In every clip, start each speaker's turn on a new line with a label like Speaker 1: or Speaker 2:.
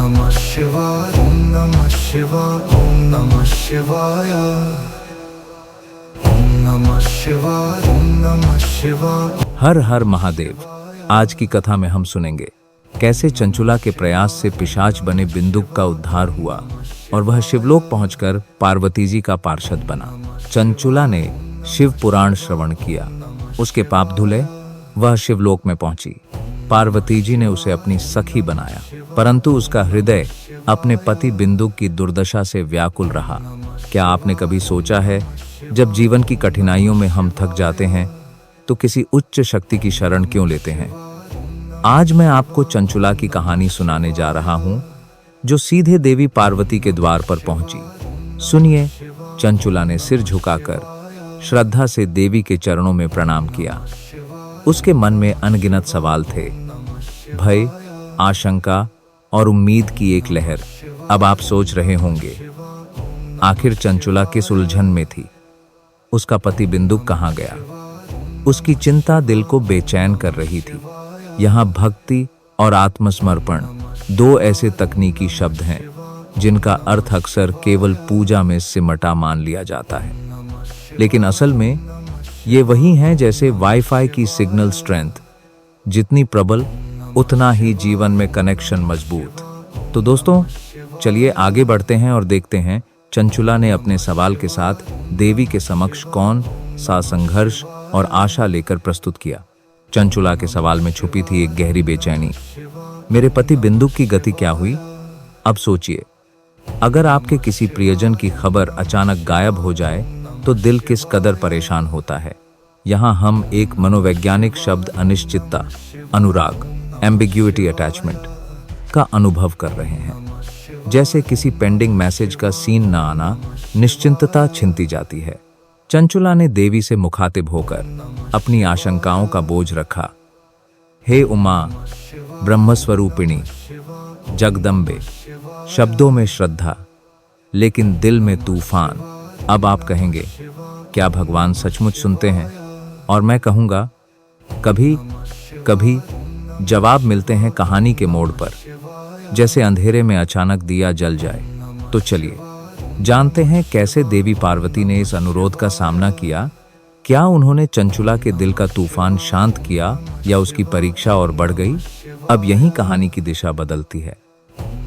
Speaker 1: नमः शिवाय, ओम नमः शिवाय, ओम नमः शिवाय, ओम नमः शिवाय, ओम नमः शिवाय।
Speaker 2: हर हर महादेव। आज की कथा में हम सुनेंगे कैसे चंचुला के प्रयास से पिशाच बने बिंदुक का उद्धार हुआ और वह शिवलोक पहुंचकर पार्वती जी का पार्षद बना। चंचुला ने शिव पुराण श्रवण किया, उसके पाप धुले, वह शिवलोक में पहुंची। पार्वती जी ने उसे अपनी सखी बनाया, परंतु उसका हृदय अपने पति बिंदुक की दुर्दशा से व्याकुल रहा। क्या आपने कभी सोचा है, जब जीवन की कठिनाइयों में हम थक जाते हैं तो किसी उच्च शक्ति की शरण क्यों लेते हैं? आज मैं आपको चंचुला की कहानी सुनाने जा रहा हूं, जो सीधे देवी पार्वती के द्वार पर पहुंची। सुनिए। चंचुला ने सिर झुकाकर श्रद्धा से देवी के चरणों में प्रणाम किया। उसके मन में अनगिनत सवाल थे, भय, आशंका और उम्मीद की एक लहर। अब आप सोच रहे होंगे, आखिर चंचुला किस उलझन में थी? उसका पति बिंदुक कहाँ गया? उसकी चिंता दिल को बेचैन कर रही थी। यहाँ भक्ति और आत्मसमर्पण दो ऐसे तकनीकी शब्द हैं जिनका अर्थ अक्सर केवल पूजा में सिमटा मान लिया जाता है, लेकिन असल में ये वही हैं जैसे वाईफाई की सिग्नल स्ट्रेंथ, जितनी प्रबल उतना ही जीवन में कनेक्शन मजबूत। तो दोस्तों, चलिए आगे बढ़ते हैं और देखते हैं चंचुला ने अपने सवाल के साथ देवी के समक्ष कौन सा संघर्ष और आशा लेकर प्रस्तुत किया। चंचुला के सवाल में छुपी थी एक गहरी बेचैनी। मेरे पति बिंदुक की गति क्या हुई? अब सोचिए, अगर आपके किसी प्रियजन की खबर अचानक गायब हो जाए तो दिल किस कदर परेशान होता है। यहाँ हम एक मनोवैज्ञानिक शब्द अनिश्चितता, अनुराग, एम्बिग्युइटी अटैचमेंट का अनुभव कर रहे हैं। जैसे किसी पेंडिंग मैसेज का सीन न आना, निश्चिंतता छिनती जाती है। चंचुला ने देवी से मुखातिब होकर अपनी आशंकाओं का बोझ रखा। हे उमा, ब्रह्मस्वरूपिणी, जगदम्बे, शब्दों में श्रद्धा लेकिन दिल में तूफान। अब आप कहेंगे, क्या भगवान सचमुच सुनते हैं? और मैं कहूँगा, कभी कभी जवाब मिलते हैं कहानी के मोड़ पर, जैसे अंधेरे में अचानक दिया जल जाए। तो चलिए जानते हैं कैसे देवी पार्वती ने इस अनुरोध का सामना किया। क्या उन्होंने चंचुला के दिल का तूफान शांत किया या उसकी परीक्षा और बढ़ गई? अब यही कहानी की दिशा बदलती है।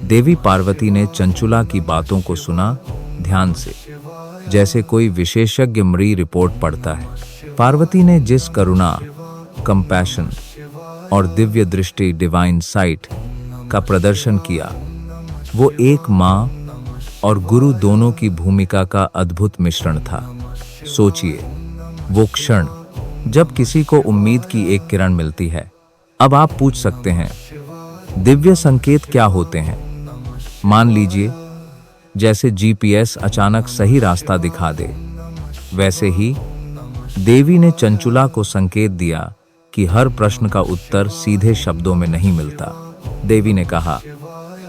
Speaker 2: देवी पार्वती ने चंचुला की बातों को सुना ध्यान से, जैसे कोई विशेषज्ञ मरीज रिपोर्ट पढ़ता है। पार्वती ने जिस करुणा, कंपैशन और दिव्य दृष्टि, डिवाइन साइट का प्रदर्शन किया, वो एक माँ और गुरु दोनों की भूमिका का अद्भुत मिश्रण था। सोचिए, वो क्षण जब किसी को उम्मीद की एक किरण मिलती है। अब आप पूछ सकते हैं, दिव्य संकेत क्या होते हैं? मान लीजिए जैसे जीपीएस अचानक सही रास्ता दिखा दे, वैसे ही देवी ने चंचुला को संकेत दिया कि हर प्रश्न का उत्तर सीधे शब्दों में नहीं मिलता। देवी ने कहा,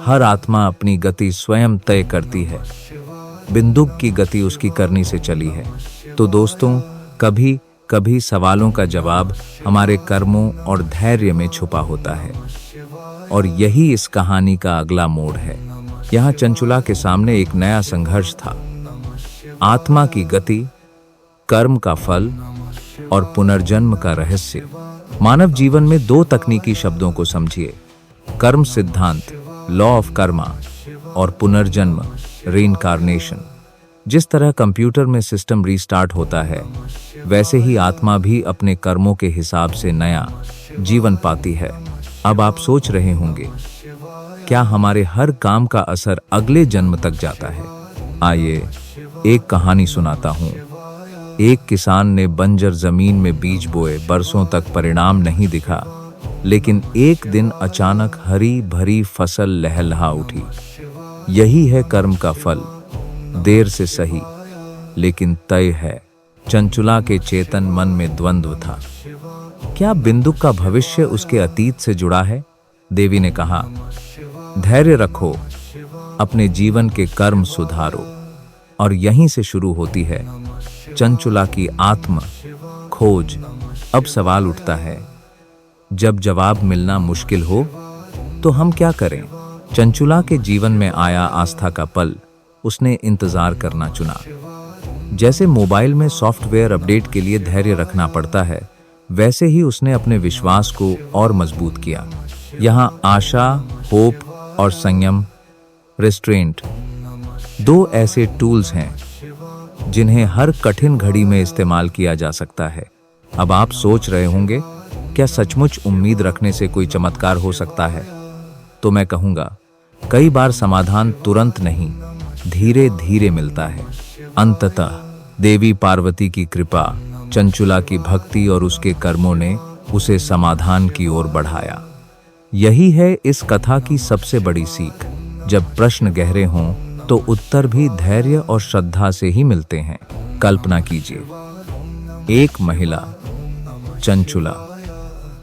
Speaker 2: हर आत्मा अपनी गति स्वयं तय करती है। बिंदुक की गति उसकी करनी से चली है। तो दोस्तों, कभी कभी सवालों का जवाब हमारे कर्मों और धैर्य में छुपा होता है, और यही इस कहानी का अगला मोड़ है। यहाँ चंचुला के सामने एक नया संघर्ष था। आत्मा की गति, कर्म का फल और पुनर्जन्म का रहस्य। मानव जीवन में दो तकनीकी शब्दों को समझिए, कर्म सिद्धांत, लॉ ऑफ कर्मा, और पुनर्जन्म, रीइंकार्नेशन। जिस तरह कंप्यूटर में सिस्टम रीस्टार्ट होता है, वैसे ही आत्मा भी अपने कर्मों के हिसाब से नया जीवन पाती है। अब आप सोच रहे होंगे, क्या हमारे हर काम का असर अगले जन्म तक जाता है? आइए एक कहानी सुनाता हूँ। एक किसान ने बंजर जमीन में बीज बोए, बरसों तक परिणाम नहीं दिखा, लेकिन एक दिन अचानक हरी भरी फसल लहलहा उठी। यही है कर्म का फल, देर से सही लेकिन तय है। चंचुला के चेतन मन में द्वंद्व था। क्या बिंदुक का भविष्य उसके अतीत से जुड़ा है? देवी ने कहा, धैर्य रखो, अपने जीवन के कर्म सुधारो। और यहीं से शुरू होती है चंचुला की आत्म खोज। अब सवाल उठता है, जब जवाब मिलना मुश्किल हो तो हम क्या करें? चंचुला के जीवन में आया आस्था का पल, उसने इंतजार करना चुना। जैसे मोबाइल में सॉफ्टवेयर अपडेट के लिए धैर्य रखना पड़ता है, वैसे ही उसने अपने विश्वास को और मजबूत किया। यहाँ आशा, होप और संयम, रिस्ट्रेंट, दो ऐसे टूल्स हैं जिन्हें हर कठिन घड़ी में इस्तेमाल किया जा सकता है। अब आप सोच रहे होंगे, क्या सचमुच उम्मीद रखने से कोई चमत्कार हो सकता है? तो मैं कहूँगा, कई बार समाधान तुरंत नहीं, धीरे धीरे मिलता है। अंततः देवी पार्वती की कृपा, चंचुला की भक्ति और उसके कर्मों ने उसे समाधान की ओर बढ़ाया। यही है इस कथा की सबसे बड़ी सीख। जब प्रश्न गहरे हों तो उत्तर भी धैर्य और श्रद्धा से ही मिलते हैं। कल्पना कीजिए, एक महिला, चंचुला,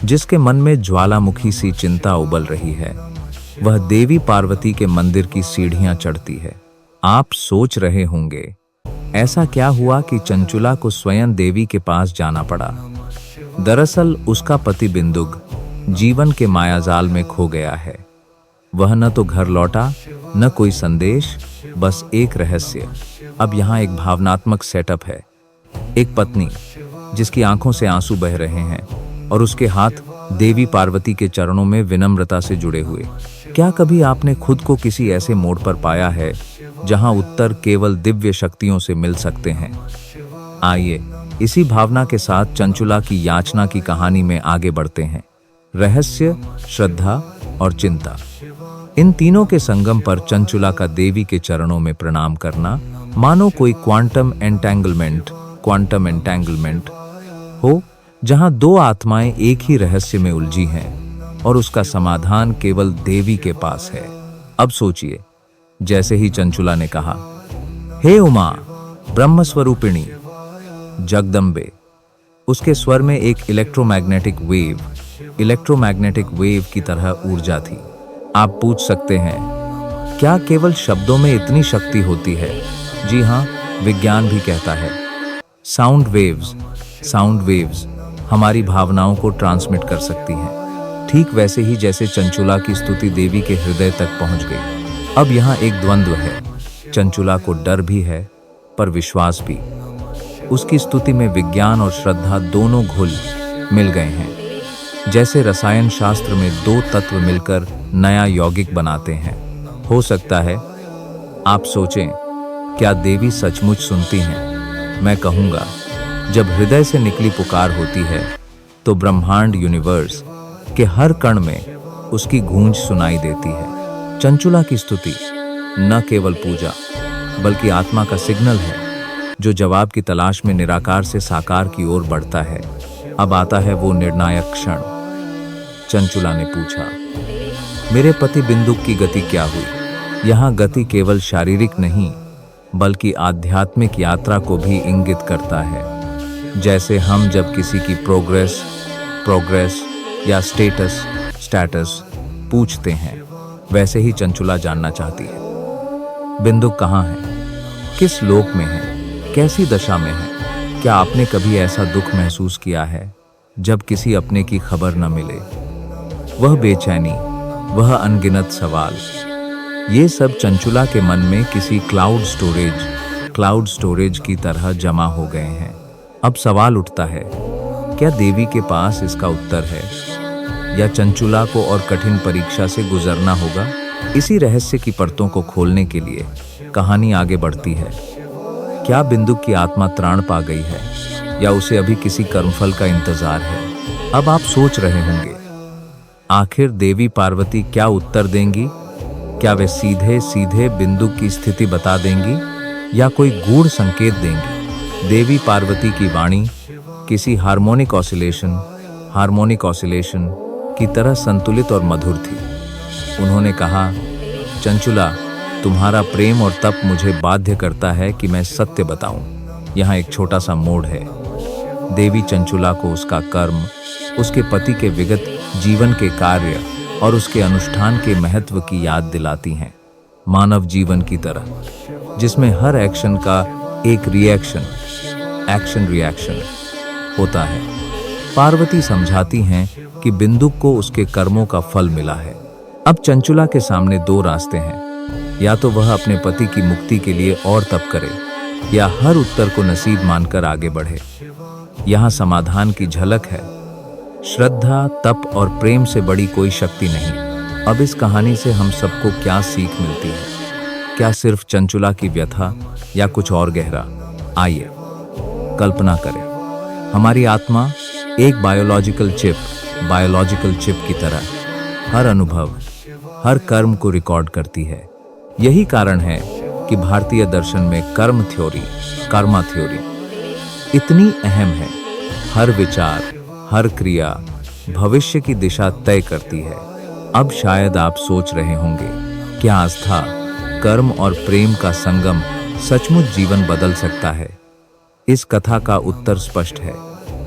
Speaker 2: जिसके मन में ज्वालामुखी सी चिंता उबल रही है, वह देवी पार्वती के मंदिर की सीढ़ियां चढ़ती है। आप सोच रहे होंगे, ऐसा क्या हुआ कि चंचुला को स्वयं देवी के पास जाना पड़ा? दरअसल उसका पति बिंदुक जीवन के मायाजाल में खो गया है। वह न तो घर लौटा, न कोई संदेश, बस एक रहस्य। अब यहाँ एक भावनात्मक सेटअप है। एक पत्नी जिसकी आंखों से आंसू बह रहे हैं और उसके हाथ देवी पार्वती के चरणों में विनम्रता से जुड़े हुए। क्या कभी आपने खुद को किसी ऐसे मोड़ पर पाया है जहां उत्तर केवल दिव्य शक्तियों से मिल सकते हैं? आइए इसी भावना के साथ चंचुला की याचना की कहानी में आगे बढ़ते हैं। रहस्य, श्रद्धा और चिंता, इन तीनों के संगम पर चंचुला का देवी के चरणों में प्रणाम करना मानो कोई क्वांटम एंटेंगलमेंट हो, जहां दो आत्माएं एक ही रहस्य में उलझी हैं और उसका समाधान केवल देवी के पास है। अब सोचिए, जैसे ही चंचुला ने कहा, हे उमा, ब्रह्मस्वरूपिणी, जगदम्बे, उसके स्वर में एक इलेक्ट्रोमैग्नेटिक वेव की तरह ऊर्जा थी। आप पूछ सकते हैं, क्या केवल शब्दों में इतनी शक्ति होती है? जी हाँ, विज्ञान भी कहता है, साउंड वेव्स हमारी भावनाओं को ट्रांसमिट कर सकती हैं। ठीक वैसे ही जैसे चंचुला की स्तुति देवी के हृदय तक पहुंच गई। अब यहाँ एक द्वंद्व है। चंचुला को डर भी है, पर विश्वास भी। उसकी स्तुति में विज्ञान और श्रद्धा दोनों घुल मिल गए हैं। जैसे रसायन शास्त्र में दो तत्व मिलकर नया यौगिक बनाते हैं। हो सकता है आप सोचें, क्या देवी सचमुच सुनती हैं? मैं कहूँगा, जब हृदय से निकली पुकार होती है तो ब्रह्मांड, यूनिवर्स के हर कण में उसकी गूंज सुनाई देती है। चंचुला की स्तुति न केवल पूजा बल्कि आत्मा का सिग्नल है, जो जवाब की तलाश में निराकार से साकार की ओर बढ़ता है। अब आता है वो निर्णायक क्षण। चंचुला ने पूछा, मेरे पति बिंदुक की गति क्या हुई? यहाँ गति केवल शारीरिक नहीं बल्कि आध्यात्मिक यात्रा को भी इंगित करता है। जैसे हम जब किसी की प्रोग्रेस या स्टेटस पूछते हैं, वैसे ही चंचुला जानना चाहती है, बिंदुक कहाँ है, किस लोक में है, कैसी दशा में है? क्या आपने कभी ऐसा दुख महसूस किया है जब किसी अपने की खबर न मिले? वह बेचैनी, वह अनगिनत सवाल, ये सब चंचुला के मन में किसी क्लाउड स्टोरेज की तरह जमा हो गए हैं। अब सवाल उठता है, क्या देवी के पास इसका उत्तर है या चंचुला को और कठिन परीक्षा से गुजरना होगा? इसी रहस्य की परतों को खोलने के लिए कहानी आगे बढ़ती है। क्या बिंदुक की आत्मा त्राण पा गई है या उसे अभी किसी कर्मफल का इंतजार है? अब आप सोच रहे होंगे, आखिर देवी पार्वती क्या उत्तर देंगी? क्या वे सीधे सीधे बिंदुक की स्थिति बता देंगी या कोई गूढ़ संकेत देंगी? देवी पार्वती की वाणी किसी हार्मोनिक ऑसिलेशन की तरह संतुलित और मधुर थी। उन्होंने कहा, चंचुला, तुम्हारा प्रेम और तप मुझे बाध्य करता है कि मैं सत्य बताऊं। यहाँ एक छोटा सा मोड़ है। देवी चंचुला को उसका कर्म, उसके पति के विगत जीवन के कार्य और उसके अनुष्ठान के महत्व की याद दिलाती हैं। मानव जीवन की तरह, जिसमें हर एक्शन का एक एक्शन रिएक्शन होता है। पार्वती समझाती हैं कि बिंदुक को उसके कर्मों का फल मिला है अब चंचुला के सामने दो रास्ते हैं, या तो वह अपने पति की मुक्ति के लिए और तप करे, या हर उत्तर को नसीब मानकर आगे बढ़े। यहाँ समाधान की झलक है। श्रद्धा, तप और प्रेम से बड़ी कोई शक्ति नहीं। अब इस कहानी से हम सबको क्या सीख मिलती है? क्या सिर्फ चंचुला की व्यथा या कुछ और गहरा? आइए कल्पना करें, हमारी आत्मा एक बायोलॉजिकल चिप की तरह हर अनुभव, हर कर्म को रिकॉर्ड करती है। यही कारण है कि भारतीय दर्शन में कर्मा थ्योरी इतनी अहम है। हर विचार, हर क्रिया भविष्य की दिशा तय करती है। अब शायद आप सोच रहे होंगे, क्या आस्था, कर्म और प्रेम का संगम सचमुच जीवन बदल सकता है? इस कथा का उत्तर स्पष्ट है,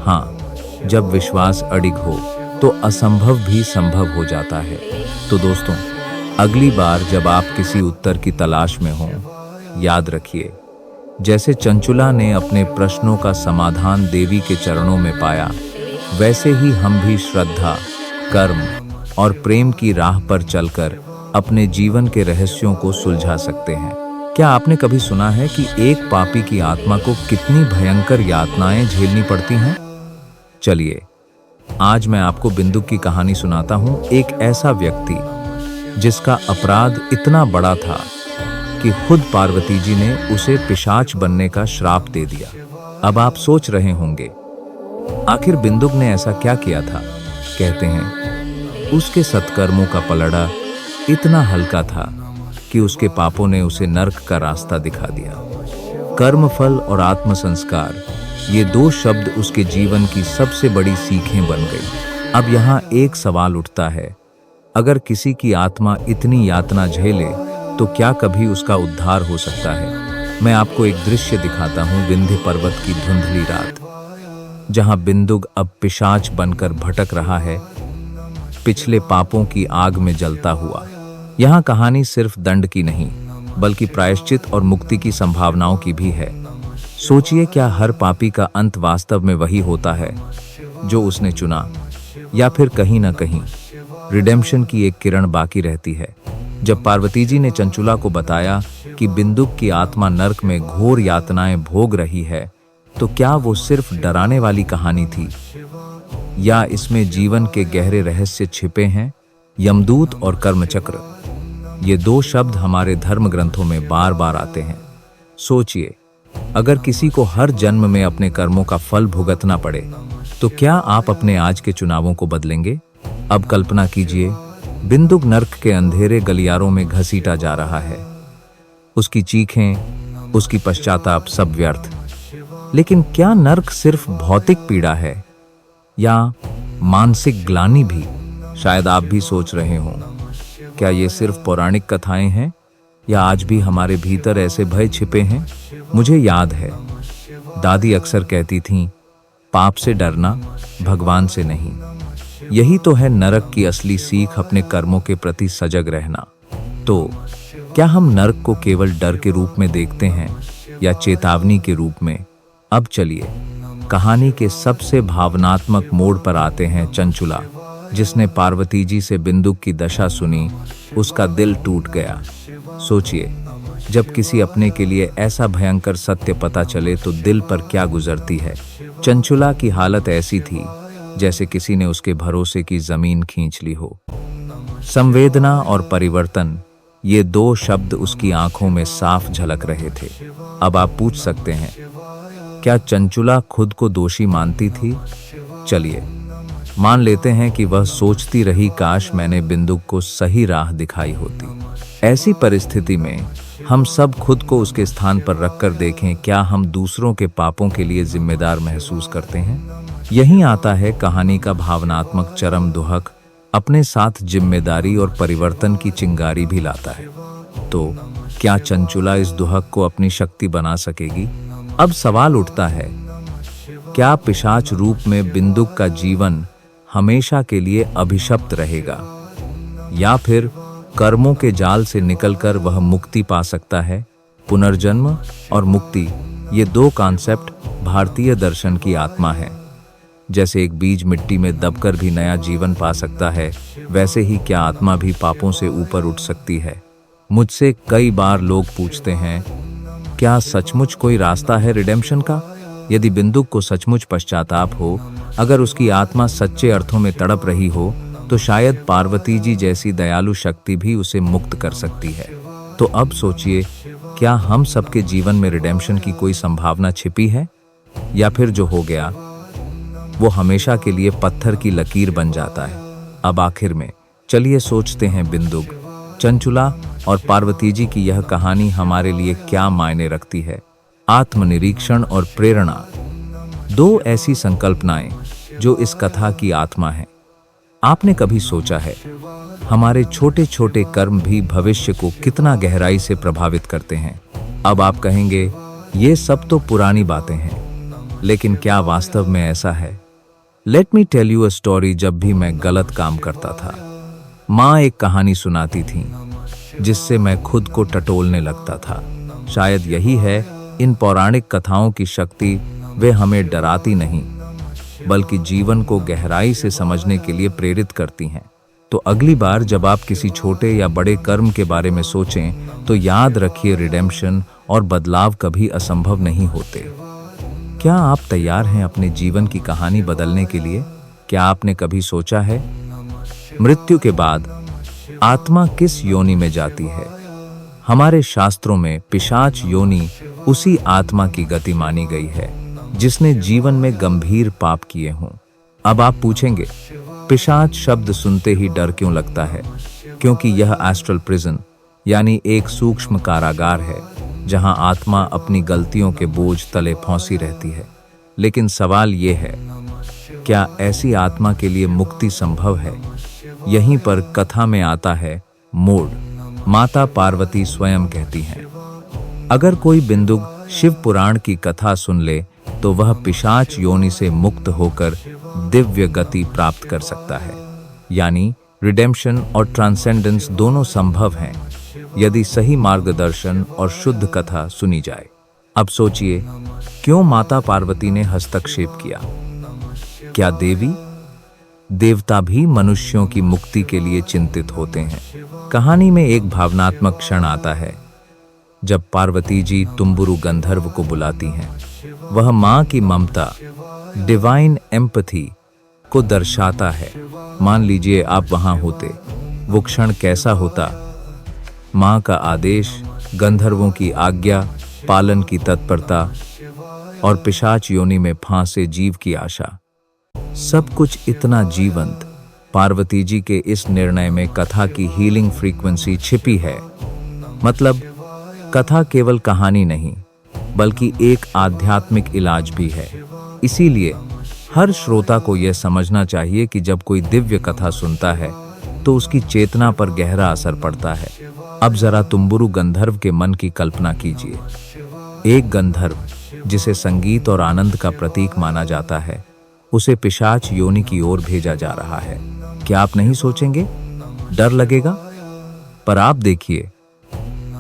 Speaker 2: हाँ। जब विश्वास अडिग हो तो असंभव भी संभव हो जाता है। तो दोस्तों, अगली बार जब आप किसी उत्तर की तलाश में हों, याद रखिए, जैसे चंचुला ने अपने प्रश्नों का समाधान देवी के चरणों में पाया, वैसे ही हम भी श्रद्धा, कर्म और प्रेम की राह पर चलकर अपने जीवन के रहस्यों को सुलझा सकते हैं। क्या आपने कभी सुना है कि एक पापी की आत्मा को कितनी भयंकर यातनाएं झेलनी पड़ती हैं? चलिए, आज मैं आपको बिंदु की कहानी सुनाता हूं। एक ऐसा व्यक्ति जिसका अपराध इतना बड़ा था कि खुद पार्वती जी ने उसे पिशाच बनने का श्राप दे दिया। अब आप सोच रहे होंगे, आखिर बिंदुक ने ऐसा क्या किया था? कहते हैं, उसके सत्कर्मों का पलड़ा इतना हल्का था कि उसके पापों ने उसे नर्क का रास्ता दिखा दिया। कर्मफल और आत्म संस्कार, ये दो शब्द उसके जीवन की सबसे बड़ी सीखें बन गई। अब यहाँ एक सवाल उठता है, अगर किसी की आत्मा इतनी यातना झेले तो क्या कभी उसका उद्धार हो सकता है? मैं आपको एक दृश्य दिखाता हूँ, विंध्य पर्वत की धुंधली रात, जहाँ बिंदुक अब पिशाच बनकर भटक रहा है, पिछले पापों की आग में जलता हुआ। यहाँ कहानी सिर्फ दंड की नहीं, बल्कि प्रायश्चित और मुक्ति की संभावनाओं की भी है। सोचिए, क्या हर पापी का अंत वास्तव में वही होता है जो उसने चुना, या फिर कहीं ना कहीं रिडेम्पशन की एक किरण बाकी रहती है? जब पार्वती जी ने चंचुला को बताया कि बिंदुक की आत्मा नर्क में घोर यातनाएं भोग रही है, तो क्या वो सिर्फ डराने वाली कहानी थी, या इसमें जीवन के गहरे रहस्य छिपे हैं? यमदूत और कर्मचक्र, ये दो शब्द हमारे धर्म ग्रंथों में बार बार आते हैं। सोचिए, अगर किसी को हर जन्म में अपने कर्मों का फल भुगतना पड़े, तो क्या आप अपने आज के चुनावों को बदलेंगे? अब कल्पना कीजिए, बिंदुक नर्क के अंधेरे गलियारों में घसीटा जा रहा है। उसकी चीखें, उसकी पश्चाताप सब व्यर्थ। लेकिन क्या नर्क सिर्फ भौतिक पीड़ा है, या मानसिक ग्लानि भी? शायद आप भी सोच रहे हों, क्या ये सिर्फ पौराणिक कथाएं हैं, या आज भी हमारे भीतर ऐसे भय छिपे हैं? मुझे याद है, दादी अक्सर कहती थीं, पाप से डरना, भगवान से नहीं। यही तो है नरक की असली सीख, अपने कर्मों के प्रति सजग रहना। तो क्या हम नरक को केवल डर के रूप में देखते हैं, या चेतावनी के रूप में? अब चलिए कहानी के सबसे भावनात्मक मोड़ पर आते हैं। चंचुला, जिसने पार्वती जी से बिंदुक की दशा सुनी, उसका दिल टूट गया। सोचिए, जब किसी अपने के लिए ऐसा भयंकर सत्य पता चले तो दिल पर क्या गुजरती है। चंचुला की हालत ऐसी थी जैसे किसी ने उसके भरोसे की जमीन खींच ली हो। संवेदना और परिवर्तन, ये दो शब्द उसकी आंखों में साफ झलक रहे थे। अब आप पूछ सकते हैं, क्या चंचुला खुद को दोषी मानती थी? चलिए मान लेते हैं कि वह सोचती रही, काश मैंने बिंदुक को सही राह दिखाई होती। ऐसी परिस्थिति में हम सब खुद को उसके स्थान पर रखकर देखें, क्या हम दूसरों के पापों के लिए जिम्मेदार महसूस करते हैं? यहीं आता है कहानी का भावनात्मक चरम दुहक, अपने साथ जिम्मेदारी और परिवर्तन की चिंगारी भी लाता है। तो क्या चंचुला इस दुहक को अपनी शक्ति बना सकेगी? अब सवाल उठता है, क्या पिशाच रूप में बिंदुक का जीवन हमेशा के लिए अभिशप्त रहेगा, या फिर कर्मों के जाल से निकलकर वह मुक्ति पा सकता है? पुनर्जन्म और मुक्ति, ये दो कॉन्सेप्ट भारतीय दर्शन की आत्मा है। जैसे एक बीज मिट्टी में दबकर भी नया जीवन पा सकता है, वैसे ही क्या आत्मा भी पापों से ऊपर उठ सकती है? मुझसे कई बार लोग पूछते हैं, क्या सचमुच कोई रास्ता है रिडेम्पशन का? यदि बिंदुक को सचमुच पश्चाताप हो, अगर उसकी आत्मा सच्चे अर्थों में तड़प रही हो, तो शायद पार्वती जी जैसी दयालु शक्ति भी उसे मुक्त कर सकती है। तो अब सोचिए, क्या हम सबके जीवन में रिडेम्पशन की कोई संभावना छिपी है, या फिर जो हो गया वो हमेशा के लिए पत्थर की लकीर बन जाता है? अब आखिर में चलिए सोचते हैं, बिंदुक, चंचुला और पार्वती जी की यह कहानी हमारे लिए क्या मायने रखती है? आत्मनिरीक्षण और प्रेरणा, दो ऐसी संकल्पनाएं जो इस कथा की आत्मा है। आपने कभी सोचा है, हमारे छोटे छोटे कर्म भी भविष्य को कितना गहराई से प्रभावित करते हैं? अब आप कहेंगे, ये सब तो पुरानी बातें हैं, लेकिन क्या वास्तव में ऐसा है? Let me tell you a story. जब भी मैं गलत काम करता था, माँ एक कहानी सुनाती थी, जिससे मैं खुद को टटोलने लगता था। शायद यही है इन पौराणिक कथाओं की शक्ति। वे हमें डराती नहीं, बल्कि जीवन को गहराई से समझने के लिए प्रेरित करती हैं। तो अगली बार जब आप किसी छोटे या बड़े कर्म के बारे में सोचें, तो याद रखिए, रिडेम्पशन और बदलाव कभी असंभव नहीं होते। क्या आप तैयार हैं अपने जीवन की कहानी बदलने के लिए? क्या आपने कभी सोचा है, मृत्यु के बाद आत्मा किस योनि में जाती है? हमारे शास्त्रों में पिशाच योनि उसी आत्मा की गति मानी गई है जिसने जीवन में गंभीर पाप किए हों। अब आप पूछेंगे, पिशाच शब्द सुनते ही डर क्यों लगता है? क्योंकि यह एस्ट्रल प्रिजन यानी एक सूक्ष्म कारागार है, जहां आत्मा अपनी गलतियों के बोझ तले फंसी रहती है। लेकिन सवाल ये है, क्या ऐसी आत्मा के लिए मुक्ति संभव है? यहीं पर कथा में आता है मोड़। माता पार्वती स्वयं कहती हैं, अगर कोई बिंदुक शिव पुराण की कथा सुन ले, तो वह पिशाच योनि से मुक्त होकर दिव्य गति प्राप्त कर सकता है। यानी रिडेम्पशन और ट्रांसेंडेंस दोनों संभव हैं, यदि सही मार्गदर्शन और शुद्ध कथा सुनी जाए। अब सोचिए, क्यों माता पार्वती ने हस्तक्षेप किया? क्या देवी देवता भी मनुष्यों की मुक्ति के लिए चिंतित होते हैं? कहानी में एक भावनात्मक क्षण आता है, जब पार्वती जी तुम्बुरु गंधर्व को बुलाती हैं। वह माँ की ममता, डिवाइन एम्पैथी को दर्शाता है। मान लीजिए आप वहां होते, वो क्षण कैसा होता? माँ का आदेश, गंधर्वों की आज्ञा पालन की तत्परता और पिशाच योनि में फांसे जीव की आशा, सब कुछ इतना जीवंत। पार्वती जी के इस निर्णय में कथा की हीलिंग फ्रीक्वेंसी छिपी है। मतलब कथा केवल कहानी नहीं, बल्कि एक आध्यात्मिक इलाज भी है। इसीलिए हर श्रोता को यह समझना चाहिए कि जब कोई दिव्य कथा सुनता है, तो उसकी चेतना पर गहरा असर पड़ता है। अब जरा तुम्बुरु गंधर्व के मन की कल्पना कीजिए। एक गंधर्व जिसे संगीत और आनंद का प्रतीक माना जाता है, उसे पिशाच योनि की ओर भेजा जा रहा है। क्या आप नहीं सोचेंगे, डर लगेगा? पर आप देखिए,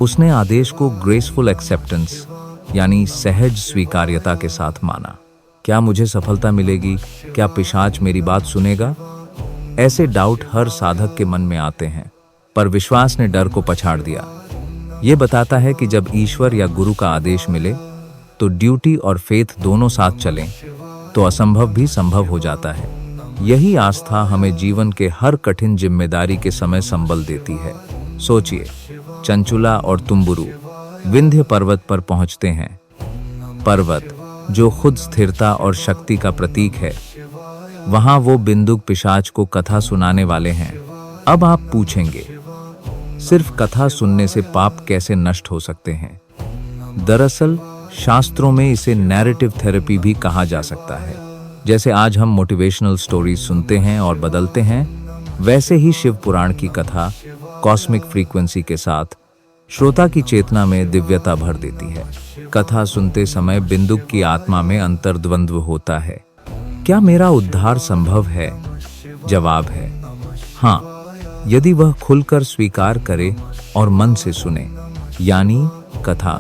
Speaker 2: उसने आदेश को ग्रेसफुल एक्सेप्टेंस यानी सहज स्वीकार्यता के साथ माना। क्या मुझे सफलता मिलेगी? क्या पिशाच मेरी बात सुनेगा? ऐसे डाउट हर साधक के मन में आते हैं, पर विश्वास ने डर को पछाड़ दिया। ये बताता है कि जब ईश्वर या गुरु का आदेश मिले, तो ड्यूटी और फेथ दोनों साथ चलें, तो असंभव भी संभव हो जाता है। यही आस्था हमें जीवन के हर कठिन जिम्मेदारी के समय संबल देती है। सोचिए, चंचुला और तुम्बुरु विंध्य पर्वत पर पहुंचते हैं। पर्वत जो खुद स्थिरता और शक्ति का प्रतीक है। वहां वो बिंदुक पिशाच को कथा सुनाने वाले हैं। अब आप पूछेंगे, सिर्फ कथा सुनने से पाप कैसे नष्ट हो सकते हैं? दरअसल शास्त्रों में इसे नैरेटिव थेरेपी भी कहा जा सकता है। जैसे आज हम मोटिवेशनल स्टोरीज सुनते हैं और बदलते हैं, वैसे ही शिव पुराण की कथा कॉस्मिक फ्रीक्वेंसी के साथ श्रोता की चेतना में दिव्यता भर देती है। कथा सुनते समय बिंदुक की आत्मा में अंतर्द्वंद्व होता है। क्या मेरा उद्धार संभव है? जवाब है हाँ, यदि वह खुलकर स्वीकार करे और मन से सुने। यानी कथा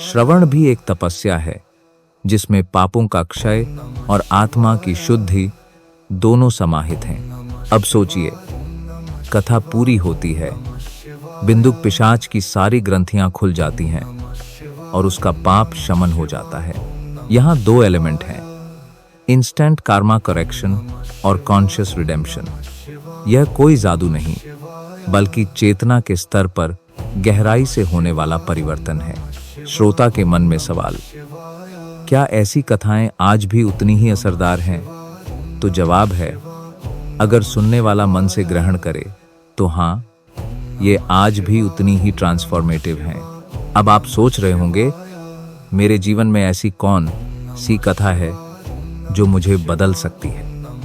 Speaker 2: श्रवण भी एक तपस्या है, जिसमें पापों का क्षय और आत्मा की शुद्धि दोनों समाहित हैं। अब सोचिए, कथा पूरी होती है, बिंदुक पिशाच की सारी ग्रंथियां खुल जाती हैं और उसका पाप शमन हो जाता है। यहाँ दो एलिमेंट हैं, इंस्टेंट कार्मा करेक्शन और कॉन्शियस रिडेम्पशन। यह कोई जादू नहीं, बल्कि चेतना के स्तर पर गहराई से होने वाला परिवर्तन है। श्रोता के मन में सवाल, क्या ऐसी कथाएं आज भी उतनी ही असरदार हैं? तो जवाब है, अगर सुनने वाला मन से ग्रहण करे तो हाँ, ये आज भी उतनी ही ट्रांसफॉर्मेटिव हैं। अब आप सोच रहे होंगे, मेरे जीवन में ऐसी कौन सी कथा है जो मुझे बदल सकती है?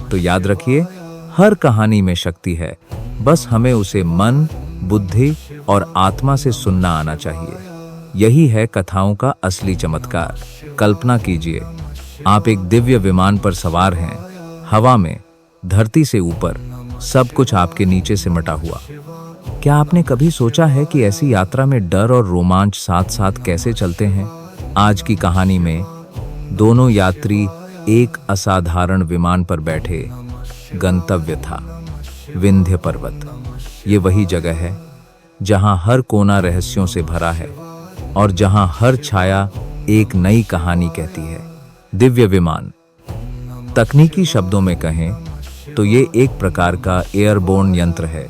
Speaker 2: तो याद रखिए, हर कहानी में शक्ति है, बस हमें उसे मन, बुद्धि और आत्मा से सुनना आना चाहिए। यही है कथाओं का असली चमत्कार। कल्पना कीजिए, आप एक दिव्य विमान पर सवार हैं, हवा में, धरती से ऊपर, सब कुछ आपके नीचे सिमटा हुआ। क्या आपने कभी सोचा है कि ऐसी यात्रा में डर और रोमांच साथ साथ कैसे चलते हैं? आज की कहानी में दोनों यात्री एक असाधारण विमान पर बैठे। गंतव्य था विंध्य पर्वत। ये वही जगह है जहां हर कोना रहस्यों से भरा है और जहां हर छाया एक नई कहानी कहती है। दिव्य विमान, तकनीकी शब्दों में कहें तो ये एक प्रकार का एयरबोर्न यंत्र है,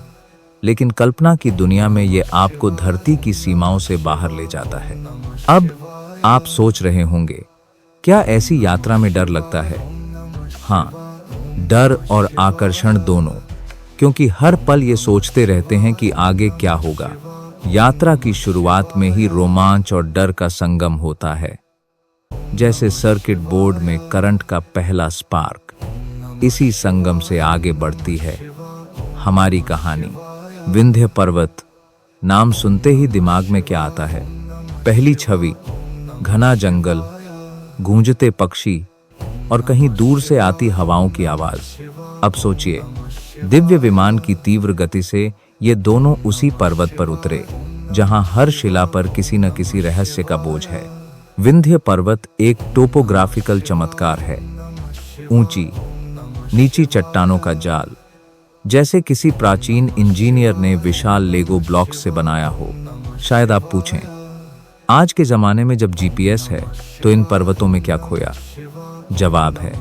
Speaker 2: लेकिन कल्पना की दुनिया में ये आपको धरती की सीमाओं से बाहर ले जाता है। अब आप सोच रहे होंगे, क्या ऐसी यात्रा में डर लगता है? हाँ, डर और आकर्षण दोनों, क्योंकि हर पल ये सोचते रहते हैं कि आगे क्या होगा। यात्रा की शुरुआत में ही रोमांच और डर का संगम होता है, जैसे सर्किट बोर्ड में करंट का पहला स्पार्क। इसी संगम से आगे बढ़ती है हमारी कहानी। विंध्य पर्वत नाम सुनते ही दिमाग में क्या आता है? पहली छवि, घना जंगल, गूंजते पक्षी और कहीं दूर से आती हवाओं की आवाज। अब सोचिए, दिव्य विमान की तीव्र गति से ये दोनों उसी पर्वत पर उतरे जहां हर शिला पर किसी न किसी रहस्य का बोझ है। विंध्य पर्वत एक टोपोग्राफिकल चमत्कार है। ऊंची नीची चट्टानों का जाल, जैसे किसी प्राचीन इंजीनियर ने विशाल लेगो ब्लॉक्स से बनाया हो। शायद आप पूछें, आज के जमाने में जब जीपीएस है तो इन पर्वतों में क्या खोया? जवाब है,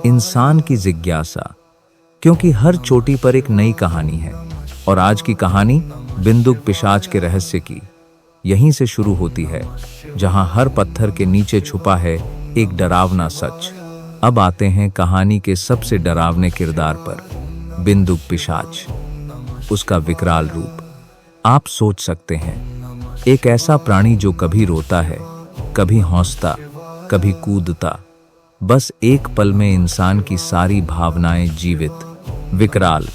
Speaker 2: इंसान की जिज्ञासा, क्योंकि हर चोटी पर एक नई कहानी है। और आज की कहानी बिंदुक पिशाच के रहस्य की यहीं से शुरू होती है, जहां हर पत्थर के नीचे छुपा है एक डरावना सच। अब आते हैं कहानी के सबसे डरावने किरदार पर, बिंदुक पिशाच। उसका विकराल रूप। आप सोच सकते हैं, एक ऐसा प्राणी जो कभी रोता है, कभी हंसता, कभी कूदता, बस एक पल में इंसान की सारी भावनाएं जीवित। विकराल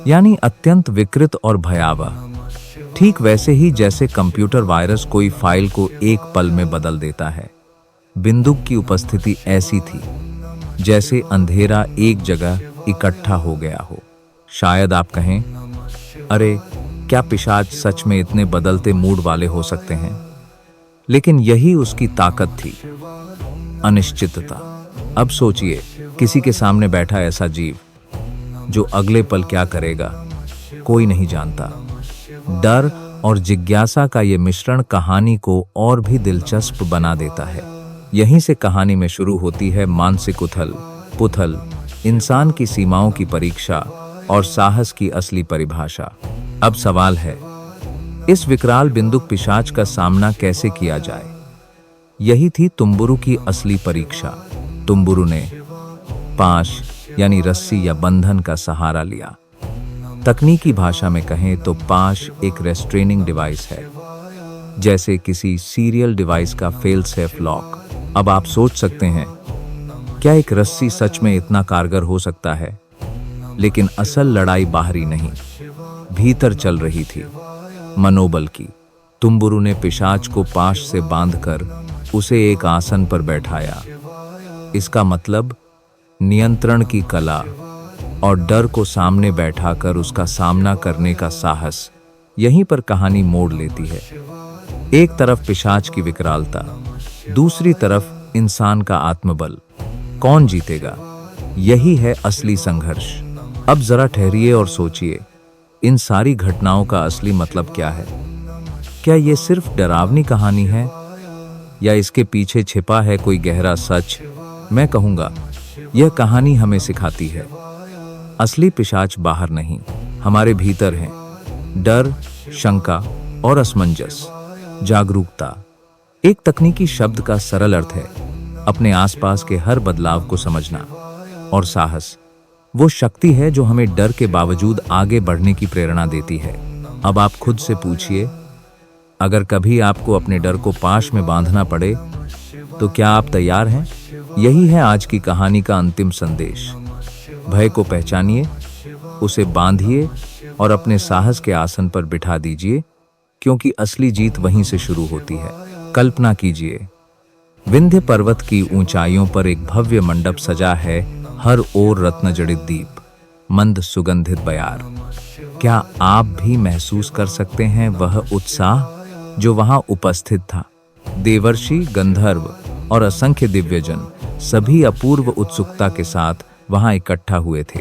Speaker 2: यानी अत्यंत विकृत और भयावह। ठीक वैसे ही जैसे कंप्यूटर वायरस कोई फाइल को एक पल में बदल देता है। बिंदुक की उपस्थिति ऐसी थी जैसे अंधेरा एक जगह इकट्ठा हो गया हो। शायद आप कहें, अरे क्या पिशाच सच में इतने बदलते मूड वाले हो सकते हैं? लेकिन यही उसकी ताकत थी, अनिश्चितता। अब सोचिए, किसी के सामने बैठा ऐसा जीव जो अगले पल क्या करेगा कोई नहीं जानता। डर और जिज्ञासा का ये मिश्रण कहानी को और भी दिलचस्प बना देता है। यहीं से कहानी में शुरू होती है मानसिक उथल पुथल, इंसान की सीमाओं की परीक्षा और साहस की असली परिभाषा। अब सवाल है, इस विकराल बिंदुक पिशाच का सामना कैसे किया जाए? यही थी तुम्बुरु की असली परीक्षा। तुम्बुरु ने पाश यानी रस्सी या बंधन का सहारा लिया। तकनीकी भाषा में कहें तो पाश एक रेस्ट्रेनिंग डिवाइस है, जैसे किसी सीरियल डिवाइस का फेल सेफ लॉक। अब आप सोच सकते हैं, क्या एक रस्सी सच में इतना कारगर हो सकता है? लेकिन असल लड़ाई बाहरी नहीं, भीतर चल रही थी, मनोबल की। तुम्बुरु ने पिशाच को पाश से बांधकर उसे एक आसन पर बैठाया। इसका मतलब नियंत्रण की कला और डर को सामने बैठाकर उसका सामना करने का साहस। यहीं पर कहानी मोड़ लेती है। एक तरफ पिशाच की विकरालता, दूसरी तरफ इंसान का आत्मबल। कौन जीतेगा? यही है असली संघर्ष। अब जरा ठहरिए और सोचिए, इन सारी घटनाओं का असली मतलब क्या है? क्या ये सिर्फ डरावनी कहानी है या इसके पीछे छिपा है कोई गहरा सच? मैं कहूँगा यह कहानी हमें सिखाती है असली पिशाच बाहर नहीं, हमारे भीतर हैं। डर, शंका और असमंजस। जागरूकता एक तकनीकी शब्द का सरल अर्थ है अपने आसपास के हर बदलाव को समझना। और साहस वो शक्ति है जो हमें डर के बावजूद आगे बढ़ने की प्रेरणा देती है। अब आप खुद से पूछिए, अगर कभी आपको अपने डर को पाश में बांधना पड़े तो क्या आप तैयार हैं? यही है आज की कहानी का अंतिम संदेश। भय को पहचानिए, उसे बांधिए और अपने साहस के आसन पर बिठा दीजिए, क्योंकि असली जीत वहीं से शुरू होती है। कल्पना कीजिए, विंध्य पर्वत की ऊंचाइयों पर एक भव्य मंडप सजा है, हर ओर रत्नजड़ित दीप, मंद सुगंधित बयार। क्या आप भी महसूस कर सकते हैं वह उत्साह जो वहां उपस्थित था? देवर्षि, गंधर्व और असंख्य दिव्यजन सभी अपूर्व उत्सुकता के साथ वहां इकट्ठा हुए थे।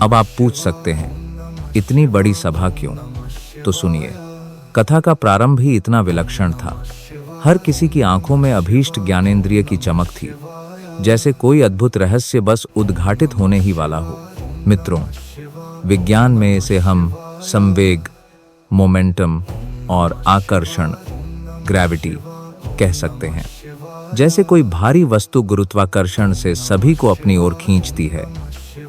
Speaker 2: अब आप पूछ सकते हैं, इतनी बड़ी सभा क्यों? तो सुनिए, कथा का प्रारंभ ही इतना विलक्षण था। हर किसी की आंखों में अभीष्ट ज्ञानेंद्रिय की चमक थी, जैसे कोई अद्भुत रहस्य बस उद्घाटित होने ही वाला हो। मित्रों, विज्ञान में इसे हम संवेग, मोमेंटम और आकर्षण, ग्रेविटी कह सकते हैं। जैसे कोई भारी वस्तु गुरुत्वाकर्षण से सभी को अपनी ओर खींचती है,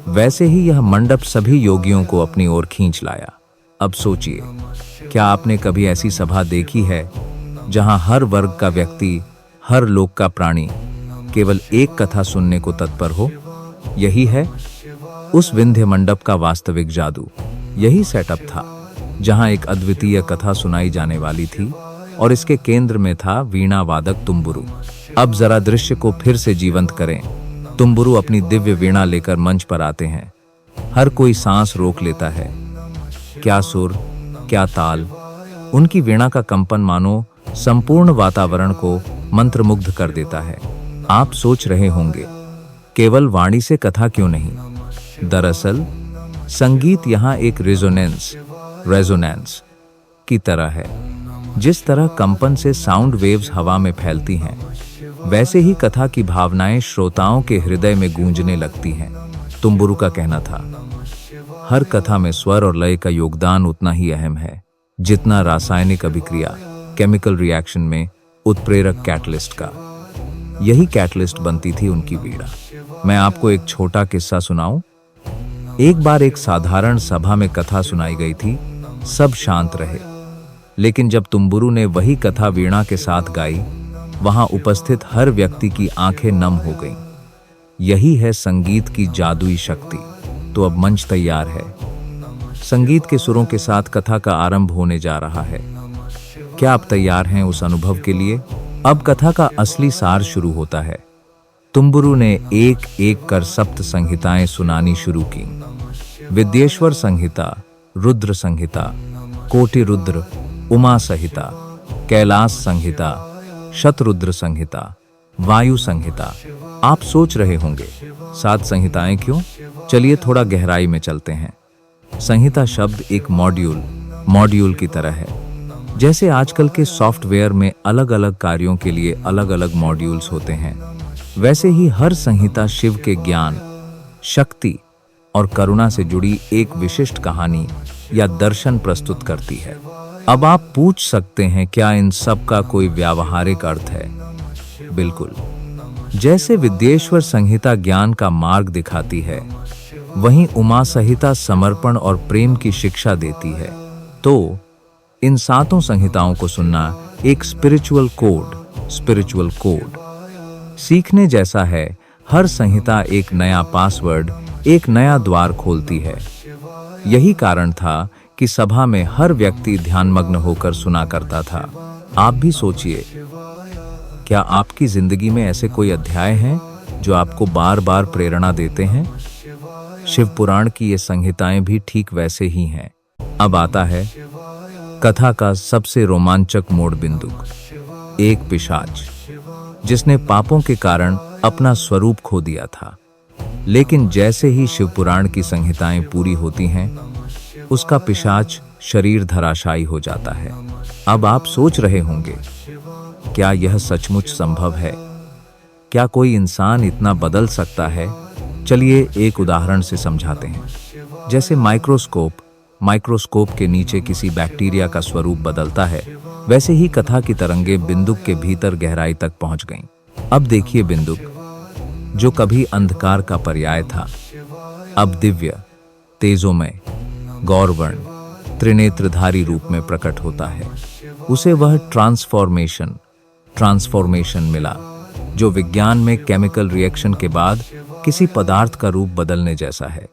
Speaker 2: वैसे ही यह मंडप सभी योगियों को अपनी ओर खींच लाया। अब सोचिए, क्या आपने कभी ऐसी सभा देखी है जहां हर वर्ग का व्यक्ति, हर लोक का प्राणी केवल एक कथा सुनने को तत्पर हो? यही है उस विंध्य मंडप का वास्तविक जादू। यही सेटअप था जहां एक अद्वितीय कथा सुनाई जाने वाली थी और इसके केंद्र में था वीणा वादक तुम्बुरु। अब जरा दृश्य को फिर से जीवंत करें। तुम्बुरु अपनी दिव्य वीणा लेकर मंच पर आते हैं। हर कोई सांस रोक लेता है। क्या सुर, क्या ताल! उनकी वीणा का कंपन मानो संपूर्ण वातावरण को मंत्रमुग्ध कर देता है। आप सोच रहे होंगे, केवल वाणी से कथा क्यों नहीं? दरअसल संगीत यहाँ एक रेजोनेंस की तरह है। जिस तरह कंपन से साउंड वेव्स हवा में फैलती हैं, वैसे ही कथा की भावनाएं श्रोताओं के हृदय में गूंजने लगती हैं। तुम्बुरु का कहना था, हर कथा में स्वर और लय का योगदान उतना ही अहम है जितना रासायनिक अभिक्रिया, केमिकल रिएक्शन में उत्प्रेरक कैटलिस्ट का। यही कैटलिस्ट बनती थी उनकी वीणा। मैं आपको एक छोटा किस्सा सुनाऊं। एक बार एक साधारण सभा में कथा सुनाई गई थी। सब शांत रहे, लेकिन जब तुम्बुरु ने वही कथा वीणा के साथ गाई, वहां उपस्थित हर व्यक्ति की आंखें नम हो गईं। यही है संगीत की जादुई शक्ति। तो अब मंच तैयार है। संगीत के सुरों के साथ कथा का आरंभ होने जा रहा है। क्या आप तैयार हैं उस अनुभव के लिए? अब कथा का असली सार शुरू होता है। तुम्बुरु ने एक एक कर सप्त संहिताएं सुनानी शुरू की। विद्येश्वर संहिता, रुद्र संहिता, कोटि रुद्र, उमा संहिता, कैलाश संहिता, शतरुद्र संहिता, वायु संहिता। आप सोच रहे होंगे, 7 संहिताएं क्यों? चलिए थोड़ा गहराई में चलते हैं। संहिता शब्द एक मॉड्यूल की तरह है। जैसे आजकल के सॉफ्टवेयर में अलग अलग कार्यों के लिए अलग अलग मॉड्यूल्स होते हैं, वैसे ही हर संहिता शिव के ज्ञान, शक्ति और करुणा से जुड़ी एक विशिष्ट कहानी या दर्शन प्रस्तुत करती है। अब आप पूछ सकते हैं, क्या इन सब का कोई व्यावहारिक अर्थ है? बिल्कुल। जैसे विद्येश्वर संहिता ज्ञान का मार्ग दिखाती है, वहीं उमा संहिता समर्पण और प्रेम की शिक्षा देती है। तो इन 7 संहिताओं को सुनना एक स्पिरिचुअल कोड सीखने जैसा है। हर संहिता एक नया पासवर्ड, एक नया द्वार खोलती है। यही कारण था कि सभा में हर व्यक्ति ध्यानमग्न होकर सुना करता था। आप भी सोचिए, क्या आपकी जिंदगी में ऐसे कोई अध्याय हैं जो आपको बार बार प्रेरणा देते हैं? शिव पुराण की ये संहिताएं भी ठीक वैसे ही हैं। अब आता है कथा का सबसे रोमांचक मोड़ बिंदु, एक पिशाच। जिसने पापों के कारण अपना स्वरूप खो दिया था। लेकिन जैसे ही शिवपुराण की संहिताएं पूरी होती हैं, उसका पिशाच शरीर धराशायी हो जाता है। अब आप सोच रहे होंगे, क्या यह सचमुच संभव है? क्या कोई इंसान इतना बदल सकता है? चलिए एक उदाहरण से समझाते हैं। जैसे माइक्रोस्कोप के नीचे किसी बैक्टीरिया का स्वरूप बदलता है, वैसे ही कथा की तरंगें बिंदुक के भीतर गहराई तक पहुंच गईं। अब देखिए, बिंदुक जो कभी अंधकार का पर्याय था, अब दिव्य, तेजोमय, गौरवर्ण, त्रिनेत्रधारी रूप में प्रकट होता है। उसे वह ट्रांसफॉर्मेशन मिला जो विज्ञान में केमिकल रिएक्शन के बाद किसी पदार्थ का रूप बदलने जैसा है।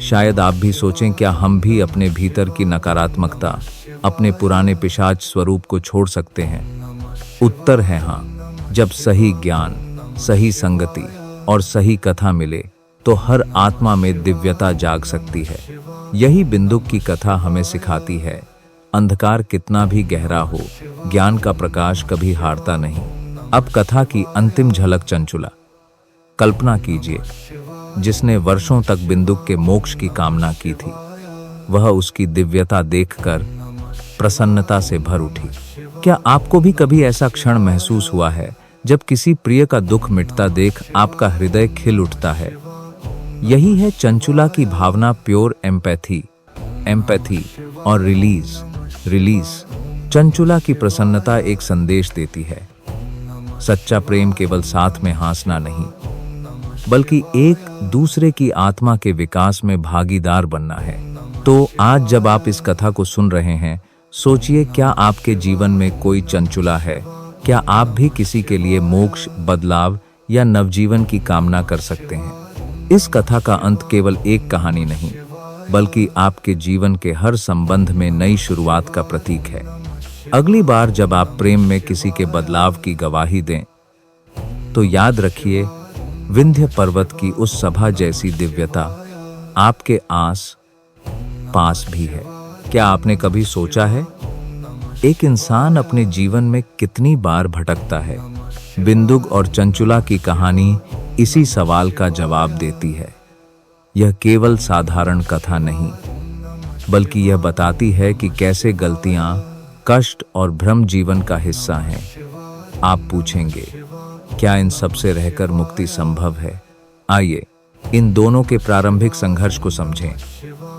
Speaker 2: शायद आप भी सोचें, क्या हम भी अपने भीतर की नकारात्मकता, अपने पुराने पिशाच स्वरूप को छोड़ सकते हैं? उत्तर है हाँ। जब सही ज्ञान, सही संगति और सही कथा मिले तो हर आत्मा में दिव्यता जाग सकती है। यही बिंदुक की कथा हमें सिखाती है, अंधकार कितना भी गहरा हो, ज्ञान का प्रकाश कभी हारता नहीं। अब कथा की अंतिम झलक चंचुला। कल्पना कीजिए, जिसने वर्षों तक बिंदुक के मोक्ष की कामना की थी, वह उसकी दिव्यता देखकर प्रसन्नता से भर उठी। क्या आपको भी कभी ऐसा क्षण महसूस हुआ है जब किसी प्रिय का दुख मिटता देख आपका हृदय खिल उठता है? यही है चंचुला की भावना, प्योर एम्पैथी और रिलीज। चंचुला की प्रसन्नता एक संदेश देती है, सच्चा प्रेम केवल साथ में हंसना नहीं, बल्कि एक दूसरे की आत्मा के विकास में भागीदार बनना है। तो आज जब आप इस कथा को सुन रहे हैं, सोचिए, क्या आपके जीवन में कोई चंचुला है? क्या आप भी किसी के लिए मोक्ष, बदलाव या नवजीवन की कामना कर सकते हैं? इस कथा का अंत केवल एक कहानी नहीं, बल्कि आपके जीवन के हर संबंध में नई शुरुआत का प्रतीक है। अगली बार जब आप प्रेम में किसी के बदलाव की गवाही दें, तो याद रखिए, विंध्य पर्वत की उस सभा जैसी दिव्यता आपके आस पास भी है। क्या आपने कभी सोचा है, एक इंसान अपने जीवन में कितनी बार भटकता है? बिंदुक और चंचुला की कहानी इसी सवाल का जवाब देती है। यह केवल साधारण कथा नहीं, बल्कि यह बताती है कि कैसे गलतियां, कष्ट और भ्रम जीवन का हिस्सा हैं। आप पूछेंगे, क्या इन सब से रहकर मुक्ति संभव है? आइए इन दोनों के प्रारंभिक संघर्ष को समझें।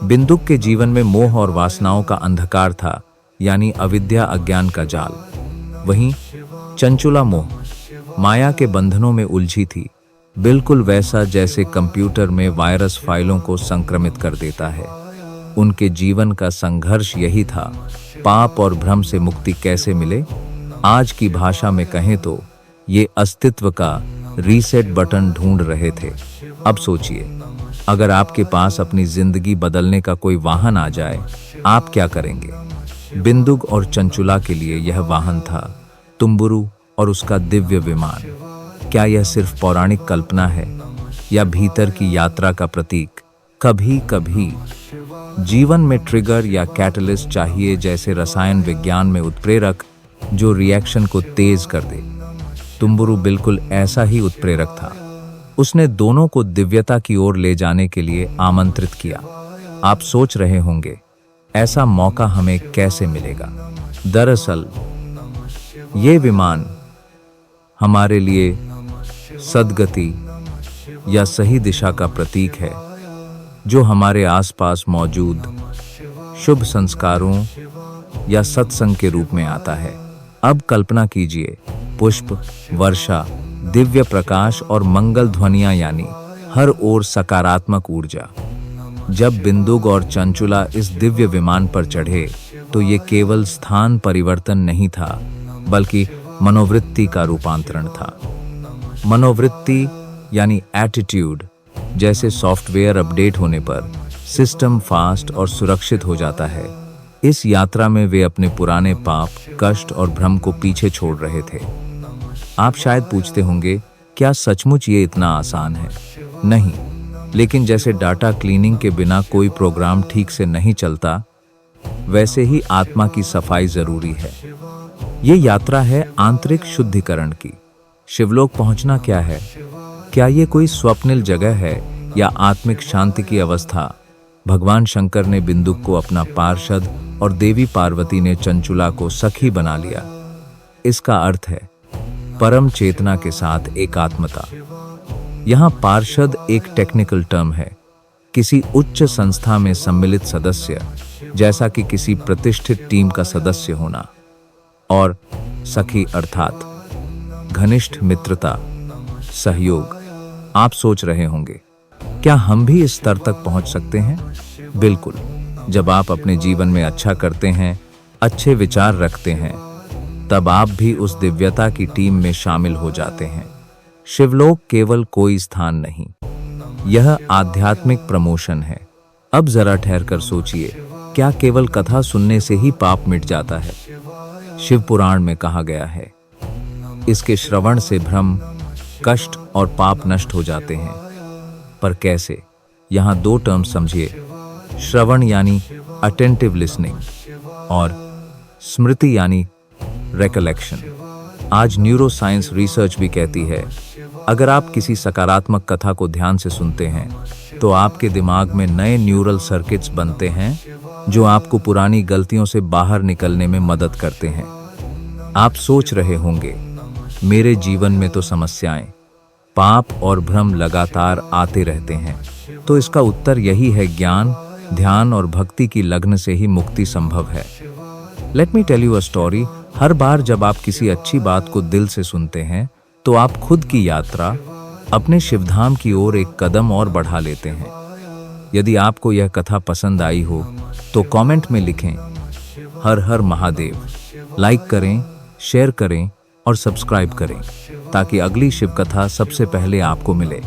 Speaker 2: बिंदुक के जीवन में मोह और वासनाओं का अंधकार था, यानी अविद्या, अज्ञान का जाल। वहीं चंचुला मोह, माया के बंधनों में उलझी थी, बिल्कुल वैसा जैसे कंप्यूटर में वायरस फाइलों को संक्रमित कर देता है। उनके जीवन का संघर्ष यही था, पाप और भ्रम से मुक्ति कैसे मिले? आज की भाषा में कहें तो ये अस्तित्व का रीसेट बटन ढूंढ रहे थे। अब सोचिए, अगर आपके पास अपनी जिंदगी बदलने का कोई वाहन आ जाए, आप क्या करेंगे? बिंदुक और चंचुला के लिए यह वाहन था तुम्बुरु और उसका दिव्य विमान। क्या यह सिर्फ पौराणिक कल्पना है या भीतर की यात्रा का प्रतीक? कभी कभी जीवन में ट्रिगर या कैटलिस्ट चाहिए, जैसे रसायन विज्ञान में उत्प्रेरक जो रिएक्शन को तेज कर दे। तुम्बुरु बिल्कुल ऐसा ही उत्प्रेरक था। उसने दोनों को दिव्यता की ओर ले जाने के लिए आमंत्रित किया। आप सोच रहे होंगे, ऐसा मौका हमें कैसे मिलेगा? दरअसल ये विमान हमारे लिए सद्गति या सही दिशा का प्रतीक है, जो हमारे आसपास मौजूद शुभ संस्कारों या सत्संग के रूप में आता है। अब कल्पना कीजिए, पुष्प वर्षा, दिव्य प्रकाश और मंगल ध्वनियां, यानी हर ओर सकारात्मक ऊर्जा। जब बिंदुक और चंचुला इस दिव्य विमान पर चढ़े, तो ये केवल स्थान परिवर्तन नहीं था, बल्कि मनोवृत्ति का रूपांतरण था। मनोवृत्ति यानी एटीट्यूड। जैसे सॉफ्टवेयर अपडेट होने पर सिस्टम फास्ट और सुरक्षित हो जाता है, इस यात्रा में वे अपने पुराने पाप, कष्ट और भ्रम को पीछे छोड़ रहे थे। आप शायद पूछते होंगे, क्या सचमुच ये इतना आसान है? नहीं, लेकिन जैसे डाटा क्लीनिंग के बिना कोई प्रोग्राम ठीक से नहीं चलता, वैसे ही आत्मा की सफाई जरूरी है। ये यात्रा है आंतरिक शुद्धिकरण की। शिवलोक पहुंचना क्या है? क्या ये कोई स्वप्निल जगह है या आत्मिक शांति की अवस्था? भगवान शंकर ने बिंदुक को अपना पार्षद और देवी पार्वती ने चंचुला को सखी बना लिया। इसका अर्थ है परम चेतना के साथ एकात्मता। यहाँ पार्षद एक टेक्निकल टर्म है, किसी उच्च संस्था में सम्मिलित सदस्य, जैसा कि किसी प्रतिष्ठित टीम का सदस्य होना। और सखी अर्थात घनिष्ठ मित्रता, सहयोग। आप सोच रहे होंगे, क्या हम भी इस स्तर तक पहुंच सकते हैं? बिल्कुल। जब आप अपने जीवन में अच्छा करते हैं, अच्छे विचार रखते हैं, तब आप भी उस दिव्यता की टीम में शामिल हो जाते हैं। शिवलोक केवल कोई स्थान नहीं, यह आध्यात्मिक प्रमोशन है। अब जरा ठहरकर सोचिए, क्या केवल कथा सुनने से ही पाप मिट जाता है? शिव पुराण में कहा गया है, इसके श्रवण से भ्रम, कष्ट और पाप नष्ट हो जाते हैं। पर कैसे? यहाँ दो टर्म समझिए। श्रवण यानी अटेंटिव लिसनिंग और स्मृति यानी रिकलेक्शन। आज न्यूरो साइंस रिसर्च भी कहती है, अगर आप किसी सकारात्मक कथा को ध्यान से सुनते हैं तो आपके दिमाग में नए न्यूरल सर्किट्स बनते हैं जो आपको पुरानी गलतियों से बाहर निकलने में मदद करते हैं। आप सोच रहे होंगे, मेरे जीवन में तो समस्याएं, पाप और भ्रम लगातार आते रहते हैं। तो इसका उत्तर यही है, ज्ञान, ध्यान और भक्ति की लगन से ही मुक्ति संभव है। Let me tell you a story. हर बार जब आप किसी अच्छी बात को दिल से सुनते हैं तो आप खुद की यात्रा अपने शिवधाम की ओर एक कदम और बढ़ा लेते हैं। यदि आपको यह कथा पसंद आई हो तो कमेंट में लिखें हर हर महादेव। लाइक करें, शेयर करें और सब्सक्राइब करें ताकि अगली शिव कथा सबसे पहले आपको मिले।